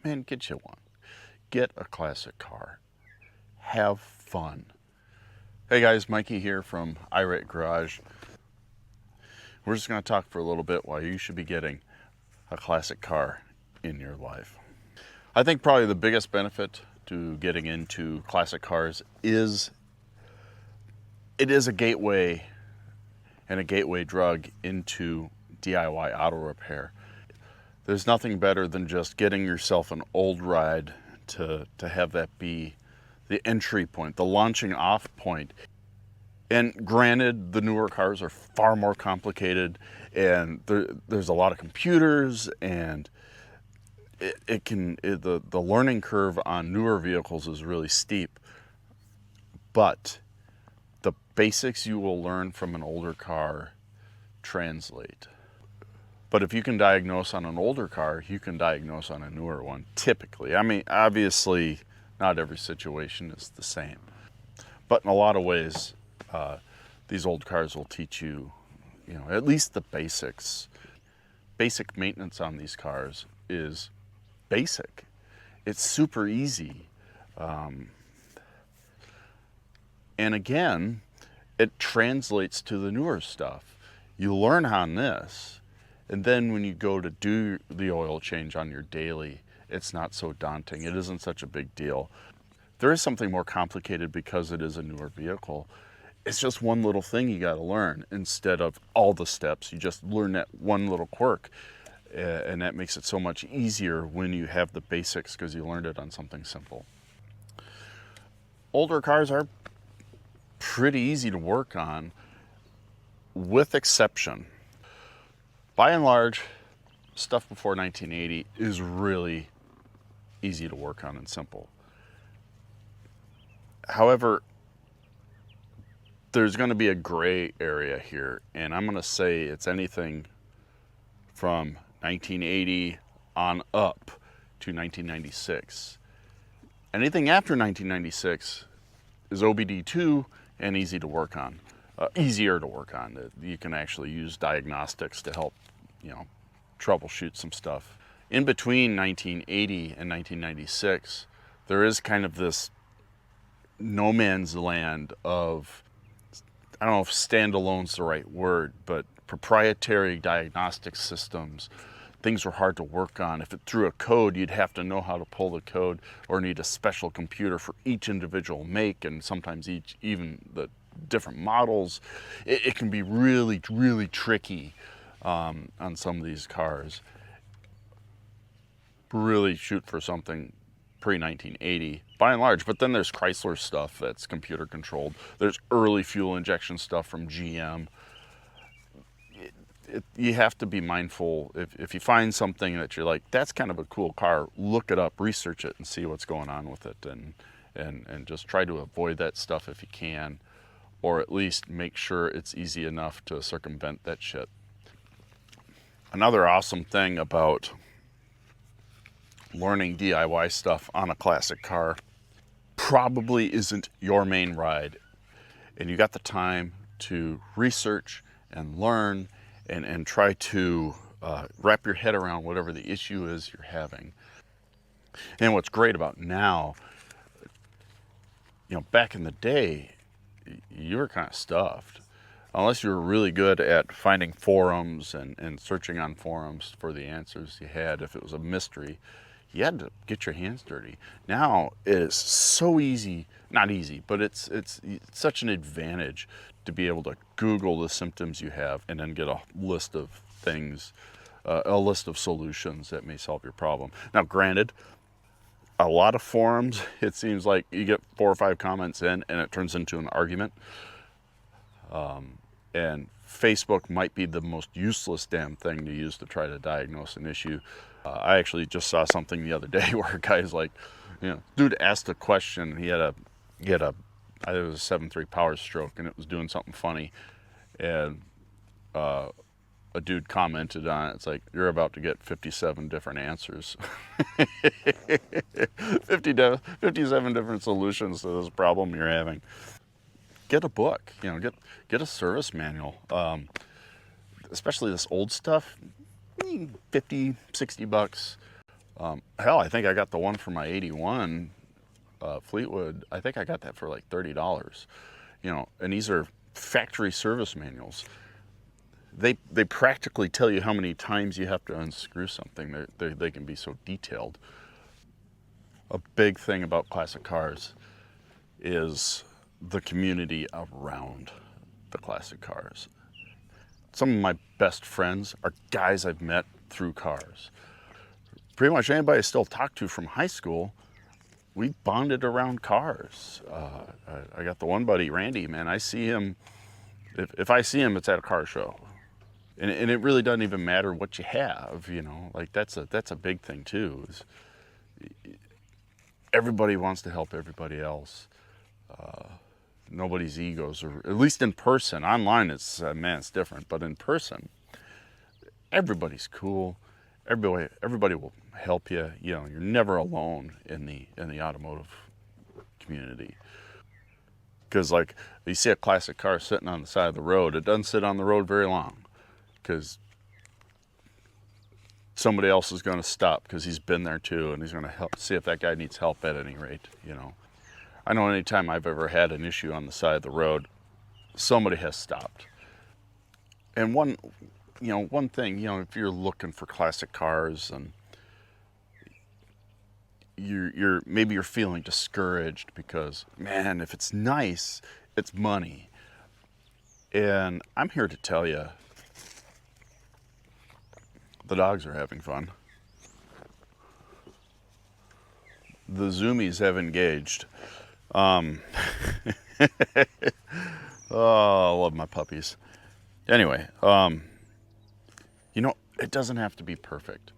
man, get you one. Get a classic car. Have fun. Hey guys, Mikey here from Irate Garage. We're just going to talk for a little bit why you should be getting a classic car in your life. I think probably the biggest benefit to getting into classic cars is it is a gateway and a gateway drug into DIY auto repair. There's nothing better than just getting yourself an old ride to have that be the entry point, the launching off point. And granted, the newer cars are far more complicated, and there's a lot of computers, and the learning curve on newer vehicles is really steep. But the basics you will learn from an older car translate. But if you can diagnose on an older car, you can diagnose on a newer one, typically. I mean, obviously, not every situation is the same. But in a lot of ways, these old cars will teach you, at least the basics. Basic maintenance on these cars is basic. It's super easy. And again, it translates to the newer stuff. You learn on this, and then when you go to do the oil change on your daily, it's not so daunting. It isn't such a big deal. There is something more complicated because it is a newer vehicle. It's just one little thing you got to learn instead of all the steps. You just learn that one little quirk, and that makes it so much easier when you have the basics because you learned it on something simple. Older cars are pretty easy to work on, with exception. By and large, stuff before 1980 is really easy to work on and simple. However, there's going to be a gray area here, and I'm going to say it's anything from 1980 on up to 1996. Anything after 1996 is OBD2 and easy to work on. Easier to work on. You can actually use diagnostics to help, troubleshoot some stuff. In between 1980 and 1996, there is kind of this no man's land of, I don't know if standalone's the right word, but proprietary diagnostic systems. Things were hard to work on. If it threw a code, you'd have to know how to pull the code or need a special computer for each individual make, and sometimes even the different models. It can be really, really tricky on some of these cars. Really shoot for something pre-1980 by and large, but then there's Chrysler stuff that's computer controlled. There's early fuel injection stuff from GM. You have to be mindful. If you find something that you're like, that's kind of a cool car, look it up, research it, and see what's going on with it, and just try to avoid that stuff if you can, or at least make sure it's easy enough to circumvent that shit. Another awesome thing about learning DIY stuff on a classic car probably isn't your main ride, and you got the time to research and learn and try to wrap your head around whatever the issue is you're having. And what's great about now, back in the day, you were kind of stuffed. Unless you were really good at finding forums and searching on forums for the answers you had, if it was a mystery, you had to get your hands dirty. Now it is so easy, not easy, but it's such an advantage to be able to Google the symptoms you have and then get a list of things, a list of solutions that may solve your problem. Now, granted, a lot of forums, it seems like you get 4 or 5 comments in and it turns into an argument. And Facebook might be the most useless damn thing to use to try to diagnose an issue. I actually just saw something the other day where a guy's like, dude asked a question. He had a I think it was a 7.3 power stroke, and it was doing something funny, and a dude commented on it. It's like, you're about to get 57 different answers. 57 different solutions to this problem you're having. Get a book, get a service manual. Especially this old stuff, $50, $60. Hell, I think I got the one for my 81 Fleetwood. I think I got that for like $30. And these are factory service manuals. They practically tell you how many times you have to unscrew something. They can be so detailed. A big thing about classic cars is the community around the classic cars. Some of my best friends are guys I've met through cars. Pretty much anybody I still talk to from high school, we bonded around cars. I got the one buddy, Randy, man, I see him, if I see him, it's at a car show. And it really doesn't even matter what you have, like that's a big thing too. Is everybody wants to help everybody else. Nobody's egos, or at least in person. Online, it's it's different, but in person, everybody's cool. Everybody will help you. You're never alone in the automotive community. Because like you see a classic car sitting on the side of the road, it doesn't sit on the road very long, because somebody else is going to stop because he's been there too, and he's going to help see if that guy needs help at any rate. I know anytime I've ever had an issue on the side of the road, somebody has stopped. And one thing, if you're looking for classic cars and maybe you're feeling discouraged because, man, if it's nice, it's money. And I'm here to tell you, the dogs are having fun. The zoomies have engaged. Oh, I love my puppies. Anyway, it doesn't have to be perfect.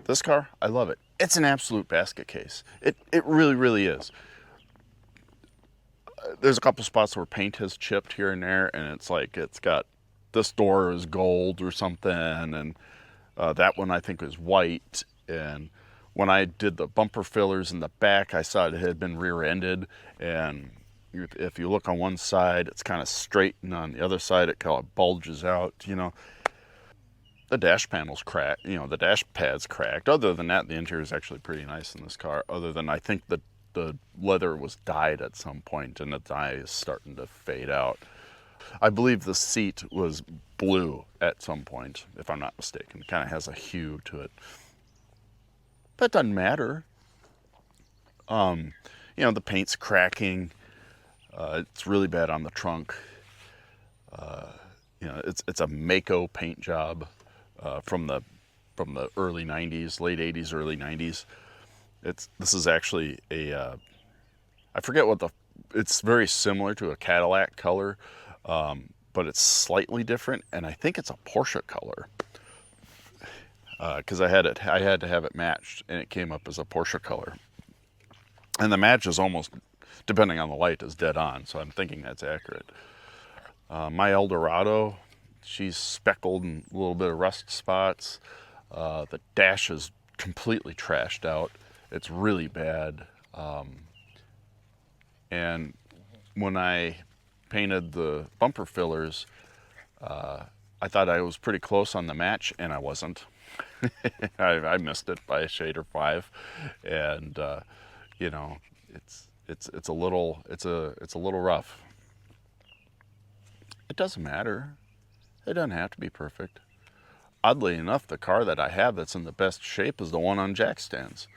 This car, I love it. It's an absolute basket case. It really, really is. There's a couple spots where paint has chipped here and there, and it's like it's got, this door is gold or something, and that one I think was white. And when I did the bumper fillers in the back, I saw it had been rear-ended, and if you look on one side, it's kind of straight, and on the other side, it kind of bulges out. The dash panel's cracked. The dash pad's cracked. Other than that, the interior is actually pretty nice in this car. Other than I think the leather was dyed at some point, and the dye is starting to fade out. I believe the seat was blue at some point, if I'm not mistaken. It kind of has a hue to it. But it doesn't matter. The paint's cracking. It's really bad on the trunk. It's a Mako paint job from the early 90s, late 80s, early 90s. This is actually I forget it's very similar to a Cadillac color, but it's slightly different, and I think it's a Porsche color. Because I had to have it matched, and it came up as a Porsche color. And the match is almost, depending on the light, is dead on, so I'm thinking that's accurate. My Eldorado, she's speckled and a little bit of rust spots. The dash is completely trashed out. It's really bad. And when I painted the bumper fillers, I thought I was pretty close on the match, and I wasn't. I missed it by a shade or 5, and it's a little rough. It doesn't matter. It doesn't have to be perfect. Oddly enough, the car that I have that's in the best shape is the one on jack stands.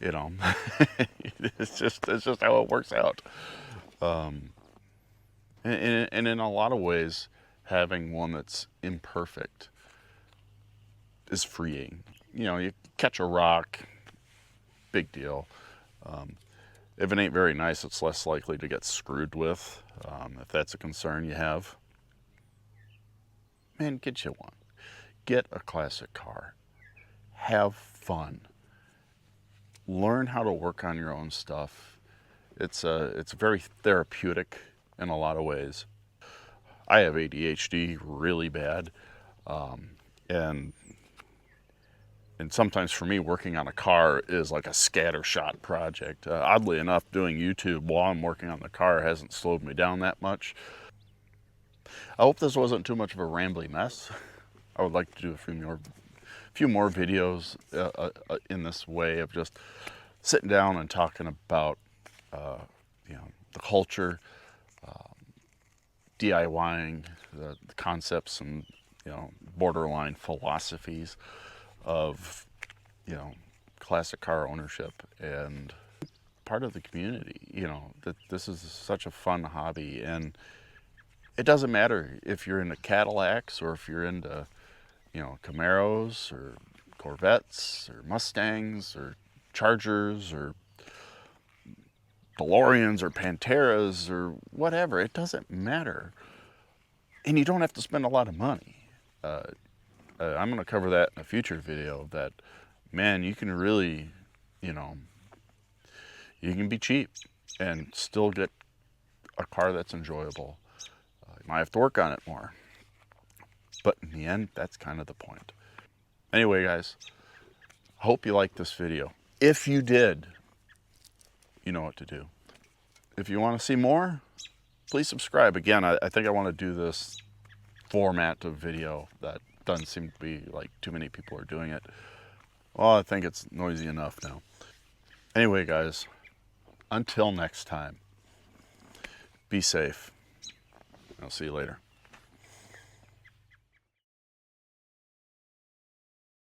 It's just how it works out. And in a lot of ways, having one that's imperfect is freeing. You catch a rock, big deal. If it ain't very nice, it's less likely to get screwed with, if that's a concern you have. Man, get you one. Get a classic car. Have fun. Learn how to work on your own stuff. It's very therapeutic in a lot of ways. I have ADHD really bad, and sometimes for me, working on a car is like a scattershot project. Oddly enough, doing YouTube while I'm working on the car hasn't slowed me down that much. I hope this wasn't too much of a rambly mess. I would like to do a few few more videos in this way of just sitting down and talking about, you know, the culture, DIYing, the concepts and, you know, borderline philosophies of, you know, classic car ownership and part of the community. You know, that this is such a fun hobby, and it doesn't matter if you're into Cadillacs or if you're into, you know, Camaros or Corvettes or Mustangs or Chargers or DeLoreans or Panteras or whatever. It doesn't matter. And you don't have to spend a lot of money. I'm going to cover that in a future video, that, man, you can really, you know, you can be cheap and still get a car that's enjoyable. You might have to work on it more. But in the end, that's kind of the point. Anyway, guys, hope you liked this video. If you did, you know what to do. If you want to see more, please subscribe. Again, I think I want to do this format of video that doesn't seem to be like too many people are doing it. Well, I think it's noisy enough now. Anyway, guys, until next time, be safe. I'll see you later.